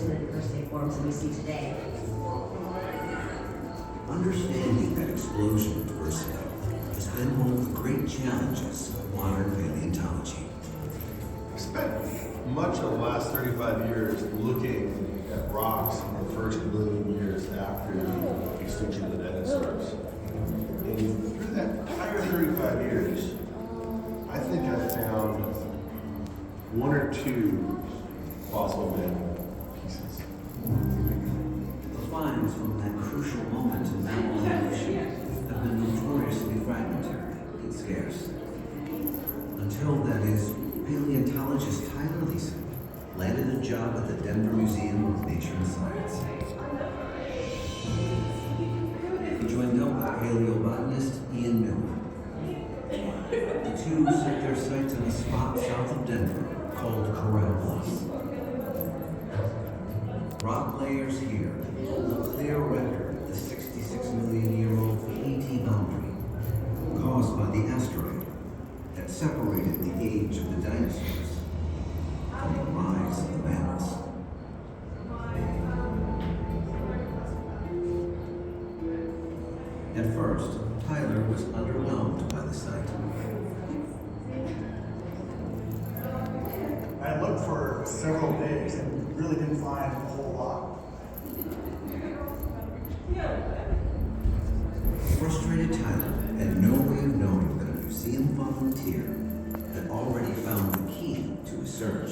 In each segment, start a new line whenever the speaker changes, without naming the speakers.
the diversity forms that we see today.
Understanding that explosion of diversity has been one of the great challenges of modern paleontology.
We spent much of the last 35 years looking at rocks in the first million years after the extinction of the dinosaurs. And through that entire 35 years, I think I found one or two fossil mammal pieces.
The finds from that crucial moment in mammal evolution have been notoriously fragmentary and scarce. Until, that is, paleontologist Tyler Leeson landed a job at the Denver Museum of Nature and Science. He joined up with paleobotanist Ian Miller. The two set their sights on a spot south of Denver called Corral Bluffs. Rock layers here hold a clear record of the 66-million-year-old KT boundary caused by the asteroid that separated the age of the dinosaurs from the rise of the mammals. At first, Tyler was underwhelmed by the site.
I looked for several days and really didn't find a whole lot.
Frustrated Tyler had no way of knowing that a museum volunteer had already found the key to his search.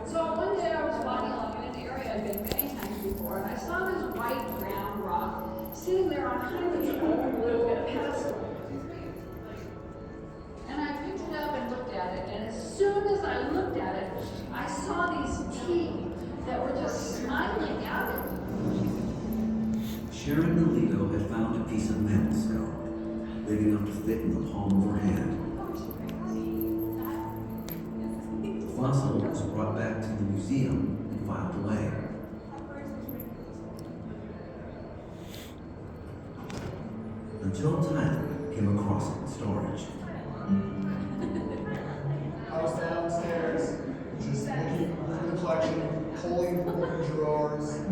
So one day I was walking along in an area I'd been many times before, and I saw this white round rock sitting there on kind of its own little bit of pedestal. And I picked it up and looked at it, and as soon as I looked at it, I saw these teeth that were just smiling at it.
Sharon Nolito had found a piece of mammal skull, big enough to fit in the palm of her hand. The fossil was brought back to the museum and filed away. Until Tyler came across it in storage.
I was downstairs, just looking through the collection, pulling the drawers. And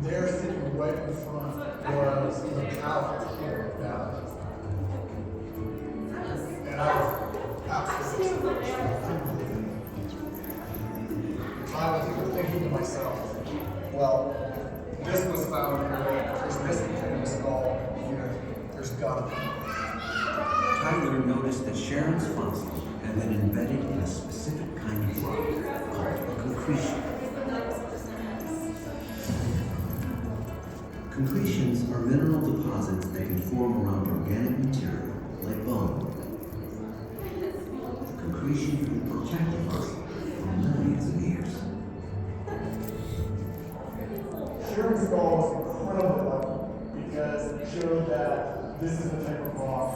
there, sitting right in front, was the palette here now. And I was absolutely I was thinking to myself, well, if this was found here, there's this kind of skull here, there's gotta be.
Tyler noticed that Sharon's fossil had been embedded in a specific kind of rock called a concretion. Concretions are mineral deposits that can form around organic material like bone. The concretion can protect the fossil for millions of years.
Sharon's skull was incredibly lucky because it showed that this is the type of rock.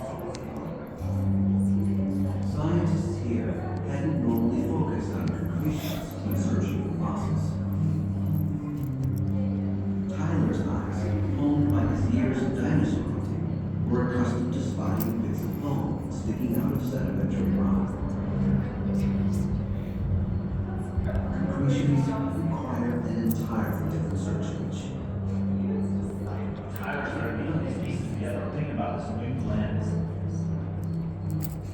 Scientists here hadn't normally focused on concretions when searching for fossils. Tyler's eyes, honed by his years of dinosaur hunting, were accustomed to spotting bits of bone sticking out of sedimentary rock. Concretions require an entirely different search niche.
Tyler started putting these pieces together, thinking about this new lens.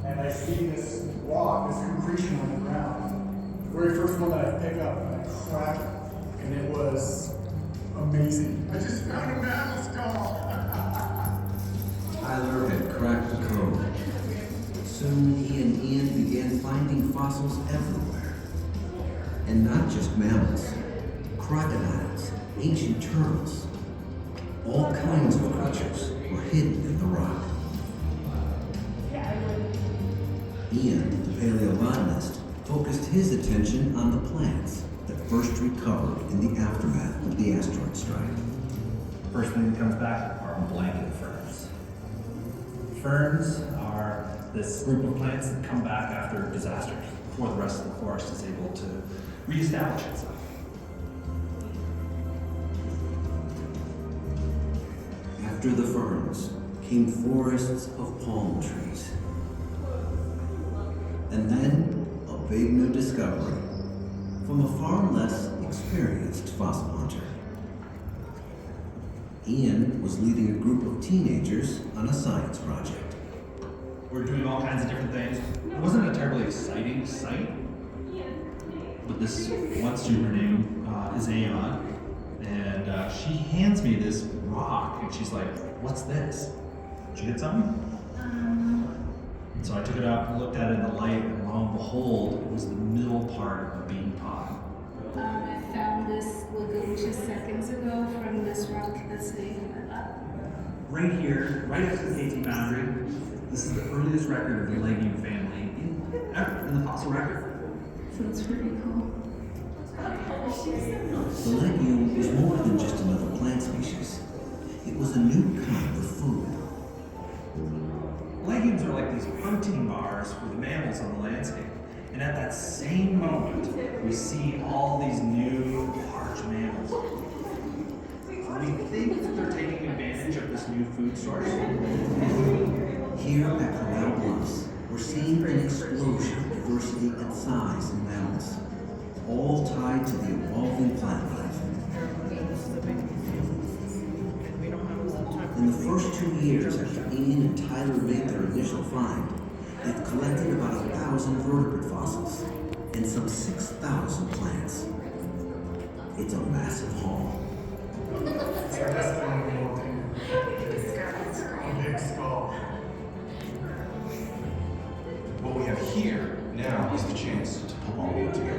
And I see this rock, this concretion on the ground. The very first one that I pick up and I crack it, and it was amazing. I just found a mammal skull.
Tyler had cracked the code. Soon he and Ian began finding fossils everywhere. And not just mammals, crocodiles, ancient turtles. All kinds of creatures were hidden in the rock. Ian, the paleobotanist, focused his attention on the plants that first recovered in the aftermath of the asteroid strike.
First thing that comes back are blanket ferns. Ferns are this group of plants that come back after disasters, before the rest of the forest is able to reestablish itself.
After the ferns came forests of palm trees. And then a big new discovery, from a far less experienced fossil hunter. Ian was leading a group of teenagers on a science project.
We're doing all kinds of different things. It wasn't a terribly exciting sight, but this one student, her name is Aeon, and she hands me this rock, and she's like, "What's this? Did you get something?" And so I took it up and looked at it in the light, and lo and behold, it was the middle part of a bean pod.
I found this lagoon just seconds ago from this rock that's named
Right here, right up to the KT boundary, this is the earliest record of the legume family ever in the fossil record.
So it's pretty cool.
The legume was more than just another plant species. It was a new kind of food.
Legumes are like these protein bars for the mammals on the landscape. And at that same moment, we see all these new large mammals. So we think that they're taking advantage of this new food source.
Here at Corral Bluffs, we're seeing an explosion of diversity and size in mammals, all tied to the evolving plant life. In the first 2 years after Ian and Tyler made their initial find, they've collected about 1,000 vertebrate fossils and some 6,000 plants. It's a massive haul.
So I guess they're looking a big skull.
What we have here now is the chance to pull all of it together.